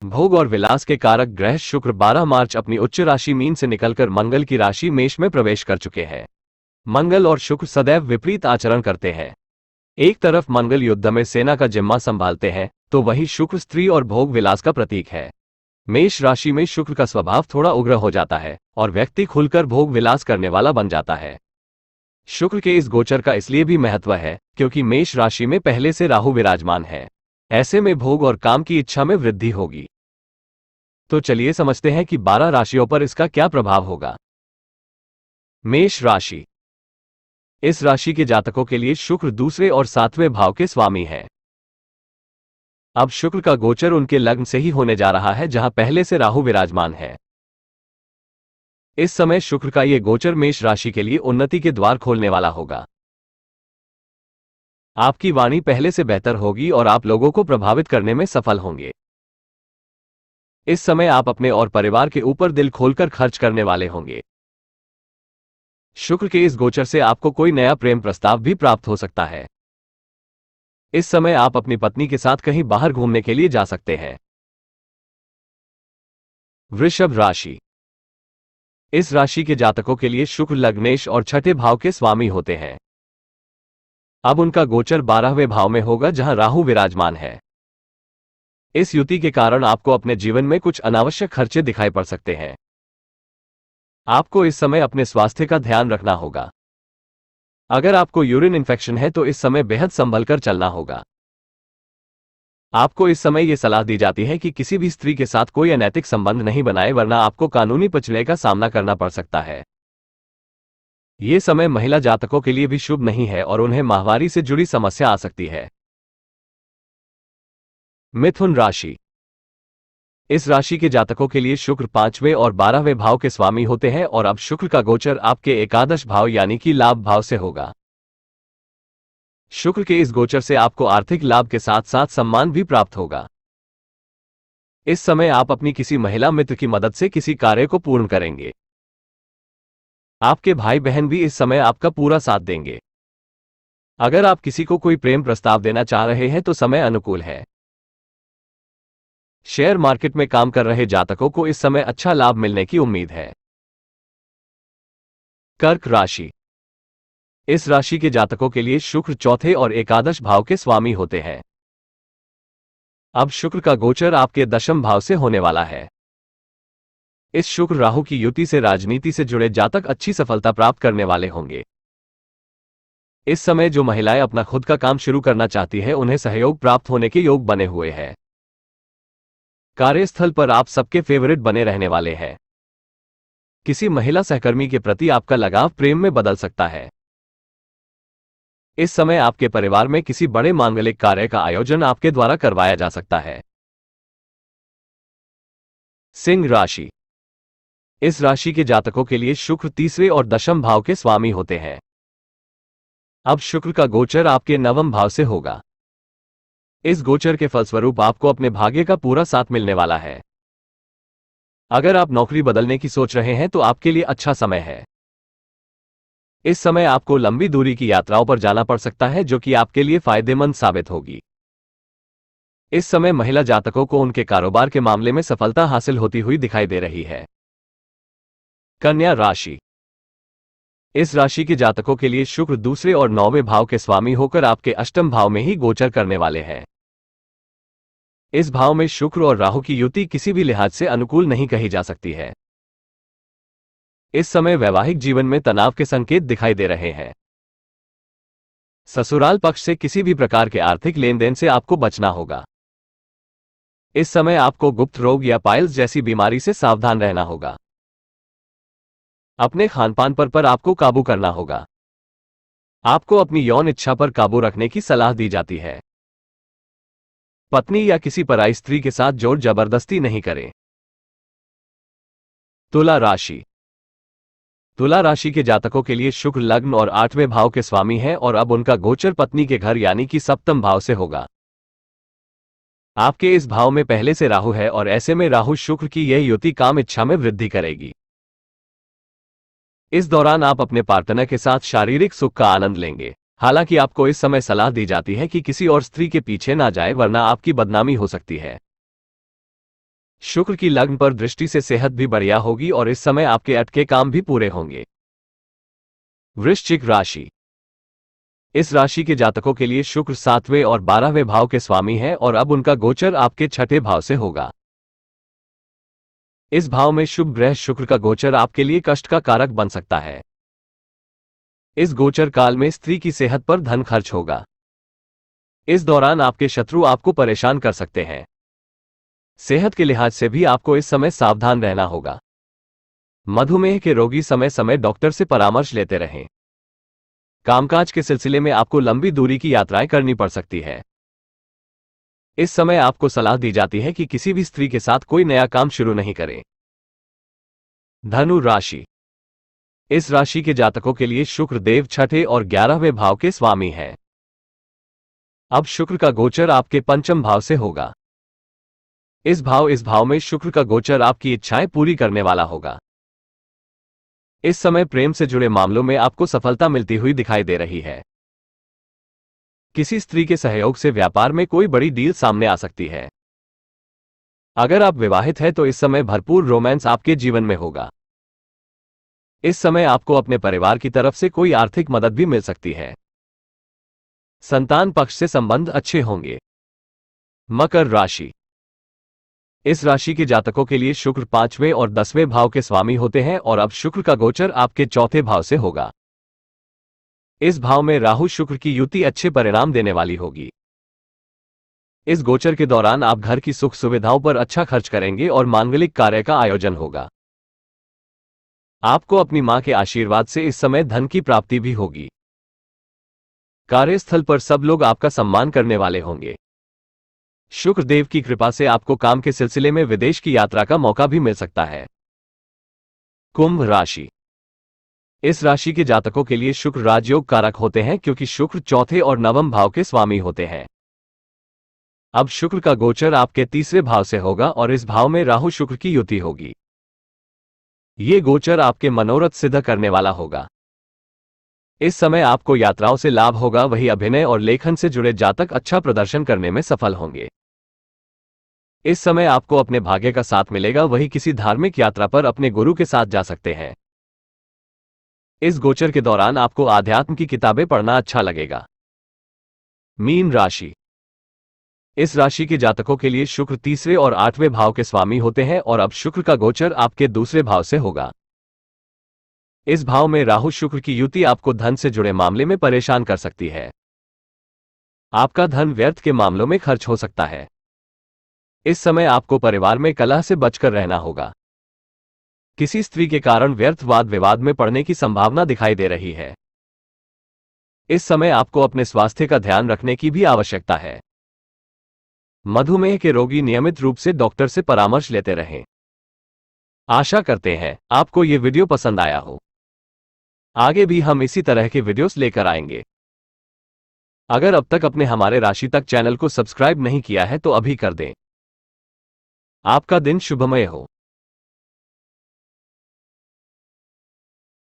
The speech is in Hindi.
भोग और विलास के कारक ग्रह शुक्र 12 मार्च अपनी उच्च राशि मीन से निकलकर मंगल की राशि मेष में प्रवेश कर चुके हैं। मंगल और शुक्र सदैव विपरीत आचरण करते हैं। एक तरफ मंगल युद्ध में सेना का जिम्मा संभालते हैं, तो वहीं शुक्र स्त्री और भोग विलास का प्रतीक है। मेष राशि में शुक्र का स्वभाव थोड़ा उग्र हो जाता है और व्यक्ति खुलकर भोग विलास करने वाला बन जाता है। शुक्र के इस गोचर का इसलिए भी महत्व है क्योंकि मेष राशि में पहले से राहु विराजमान है। ऐसे में भोग और काम की इच्छा में वृद्धि होगी। तो चलिए समझते हैं कि 12 राशियों पर इसका क्या प्रभाव होगा। मेष राशि। इस राशि के जातकों के लिए शुक्र दूसरे और 7वें भाव के स्वामी है। अब शुक्र का गोचर उनके लग्न से ही होने जा रहा है, जहां पहले से राहु विराजमान है। इस समय शुक्र का यह गोचर मेष राशि के लिए उन्नति के द्वार खोलने वाला होगा। आपकी वाणी पहले से बेहतर होगी और आप लोगों को प्रभावित करने में सफल होंगे। इस समय आप अपने और परिवार के ऊपर दिल खोलकर खर्च करने वाले होंगे। शुक्र के इस गोचर से आपको कोई नया प्रेम प्रस्ताव भी प्राप्त हो सकता है। इस समय आप अपनी पत्नी के साथ कहीं बाहर घूमने के लिए जा सकते हैं। वृषभ राशि। इस राशि के जातकों के लिए शुक्र लग्नेश और छठे भाव के स्वामी होते हैं। अब उनका गोचर 12वें भाव में होगा, जहां राहु विराजमान है। इस युति के कारण आपको अपने जीवन में कुछ अनावश्यक खर्चे दिखाई पड़ सकते हैं। आपको इस समय अपने स्वास्थ्य का ध्यान रखना होगा। अगर आपको यूरिन इन्फेक्शन है तो इस समय बेहद संभलकर चलना होगा। आपको इस समय यह सलाह दी जाती है कि किसी भी स्त्री के साथ कोई अनैतिक संबंध नहीं बनाए, वरना आपको कानूनी पचड़े का सामना करना पड़ सकता है। यह समय महिला जातकों के लिए भी शुभ नहीं है और उन्हें माहवारी से जुड़ी समस्या आ सकती है। मिथुन राशि। इस राशि के जातकों के लिए शुक्र 5वें और 12वें भाव के स्वामी होते हैं और अब शुक्र का गोचर आपके एकादश भाव यानी कि लाभ भाव से होगा। शुक्र के इस गोचर से आपको आर्थिक लाभ के साथ साथ सम्मान भी प्राप्त होगा। इस समय आप अपनी किसी महिला मित्र की मदद से किसी कार्य को पूर्ण करेंगे। आपके भाई बहन भी इस समय आपका पूरा साथ देंगे। अगर आप किसी को कोई प्रेम प्रस्ताव देना चाह रहे हैं तो समय अनुकूल है। शेयर मार्केट में काम कर रहे जातकों को इस समय अच्छा लाभ मिलने की उम्मीद है। कर्क राशि। इस राशि के जातकों के लिए शुक्र चौथे और एकादश भाव के स्वामी होते हैं। अब शुक्र का गोचर आपके दशम भाव से होने वाला है। इस शुक्र राहु की युति से राजनीति से जुड़े जातक अच्छी सफलता प्राप्त करने वाले होंगे। इस समय जो महिलाएं अपना खुद का काम शुरू करना चाहती हैं, उन्हें सहयोग प्राप्त होने के योग बने हुए हैं। कार्यस्थल पर आप सबके फेवरेट बने रहने वाले हैं। किसी महिला सहकर्मी के प्रति आपका लगाव प्रेम में बदल सकता है। इस समय आपके परिवार में किसी बड़े मांगलिक कार्य का आयोजन आपके द्वारा करवाया जा सकता है। सिंह राशि। इस राशि के जातकों के लिए शुक्र तीसरे और दशम भाव के स्वामी होते हैं। अब शुक्र का गोचर आपके नवम भाव से होगा। इस गोचर के फलस्वरूप आपको अपने भाग्य का पूरा साथ मिलने वाला है। अगर आप नौकरी बदलने की सोच रहे हैं तो आपके लिए अच्छा समय है। इस समय आपको लंबी दूरी की यात्राओं पर जाना पड़ सकता है, जो कि आपके लिए फायदेमंद साबित होगी। इस समय महिला जातकों को उनके कारोबार के मामले में सफलता हासिल होती हुई दिखाई दे रही है। कन्या राशि। इस राशि के जातकों के लिए शुक्र दूसरे और 9वें भाव के स्वामी होकर आपके अष्टम भाव में ही गोचर करने वाले हैं। इस भाव में शुक्र और राहु की युति किसी भी लिहाज से अनुकूल नहीं कही जा सकती है। इस समय वैवाहिक जीवन में तनाव के संकेत दिखाई दे रहे हैं। ससुराल पक्ष से किसी भी प्रकार के आर्थिक लेन देन से आपको बचना होगा। इस समय आपको गुप्त रोग या पाइल्स जैसी बीमारी से सावधान रहना होगा। अपने खानपान पर आपको काबू करना होगा। आपको अपनी यौन इच्छा पर काबू रखने की सलाह दी जाती है। पत्नी या किसी पराई स्त्री के साथ जोर जबरदस्ती नहीं करें। तुला राशि। तुला राशि के जातकों के लिए शुक्र लग्न और 8वें भाव के स्वामी हैं और अब उनका गोचर पत्नी के घर यानी कि सप्तम भाव से होगा। आपके इस भाव में पहले से राहु है और ऐसे में राहु शुक्र की यह युति काम इच्छा में वृद्धि करेगी। इस दौरान आप अपने पार्टनर के साथ शारीरिक सुख का आनंद लेंगे। हालांकि आपको इस समय सलाह दी जाती है कि किसी और स्त्री के पीछे ना जाए, वरना आपकी बदनामी हो सकती है। शुक्र की लग्न पर दृष्टि से सेहत भी बढ़िया होगी और इस समय आपके अटके काम भी पूरे होंगे। वृश्चिक राशि। इस राशि के जातकों के लिए शुक्र 7वें और 12वें भाव के स्वामी हैं और अब उनका गोचर आपके 6ठे भाव से होगा। इस भाव में शुभ ग्रह शुक्र का गोचर आपके लिए कष्ट का कारक बन सकता है। इस गोचर काल में स्त्री की सेहत पर धन खर्च होगा। इस दौरान आपके शत्रु आपको परेशान कर सकते हैं। सेहत के लिहाज से भी आपको इस समय सावधान रहना होगा। मधुमेह के रोगी समय समय डॉक्टर से परामर्श लेते रहें। कामकाज के सिलसिले में आपको लंबी दूरी की यात्राएं करनी पड़ सकती है। इस समय आपको सलाह दी जाती है कि किसी भी स्त्री के साथ कोई नया काम शुरू नहीं करें। धनु राशि। इस राशि के जातकों के लिए शुक्र देव 6ठे और 11वें भाव के स्वामी हैं। अब शुक्र का गोचर आपके 5म भाव से होगा। इस भाव में शुक्र का गोचर आपकी इच्छाएं पूरी करने वाला होगा। इस समय प्रेम से जुड़े मामलों में आपको सफलता मिलती हुई दिखाई दे रही है। किसी स्त्री के सहयोग से व्यापार में कोई बड़ी डील सामने आ सकती है। अगर आप विवाहित हैं तो इस समय भरपूर रोमांस आपके जीवन में होगा। इस समय आपको अपने परिवार की तरफ से कोई आर्थिक मदद भी मिल सकती है। संतान पक्ष से संबंध अच्छे होंगे। मकर राशि। इस राशि के जातकों के लिए शुक्र 5वें और 10वें भाव के स्वामी होते हैं और अब शुक्र का गोचर आपके 4थे भाव से होगा। इस भाव में राहु शुक्र की युति अच्छे परिणाम देने वाली होगी। इस गोचर के दौरान आप घर की सुख सुविधाओं पर अच्छा खर्च करेंगे और मांगलिक कार्य का आयोजन होगा। आपको अपनी मां के आशीर्वाद से इस समय धन की प्राप्ति भी होगी। कार्यस्थल पर सब लोग आपका सम्मान करने वाले होंगे। शुक्र देव की कृपा से आपको काम के सिलसिले में विदेश की यात्रा का मौका भी मिल सकता है। कुंभ राशि। इस राशि के जातकों के लिए शुक्र राजयोग कारक होते हैं क्योंकि शुक्र 4थे और 9वें भाव के स्वामी होते हैं। अब शुक्र का गोचर आपके 3रे भाव से होगा और इस भाव में राहु शुक्र की युति होगी। ये गोचर आपके मनोरथ सिद्ध करने वाला होगा। इस समय आपको यात्राओं से लाभ होगा, वही अभिनय और लेखन से जुड़े जातक अच्छा प्रदर्शन करने में सफल होंगे। इस समय आपको अपने भाग्य का साथ मिलेगा, वही किसी धार्मिक यात्रा पर अपने गुरु के साथ जा सकते हैं। इस गोचर के दौरान आपको आध्यात्म की किताबें पढ़ना अच्छा लगेगा। मीन राशि। इस राशि के जातकों के लिए शुक्र 3रे और 8वें भाव के स्वामी होते हैं और अब शुक्र का गोचर आपके 2रे भाव से होगा। इस भाव में राहु शुक्र की युति आपको धन से जुड़े मामले में परेशान कर सकती है। आपका धन व्यर्थ के मामलों में खर्च हो सकता है। इस समय आपको परिवार में कलह से बचकर रहना होगा। किसी स्त्री के कारण व्यर्थ वाद विवाद में पड़ने की संभावना दिखाई दे रही है। इस समय आपको अपने स्वास्थ्य का ध्यान रखने की भी आवश्यकता है। मधुमेह के रोगी नियमित रूप से डॉक्टर से परामर्श लेते रहें। आशा करते हैं आपको ये वीडियो पसंद आया हो। आगे भी हम इसी तरह के वीडियोस लेकर आएंगे। अगर अब तक अपने हमारे राशि तक चैनल को सब्सक्राइब नहीं किया है तो अभी कर दें। आपका दिन शुभमय हो।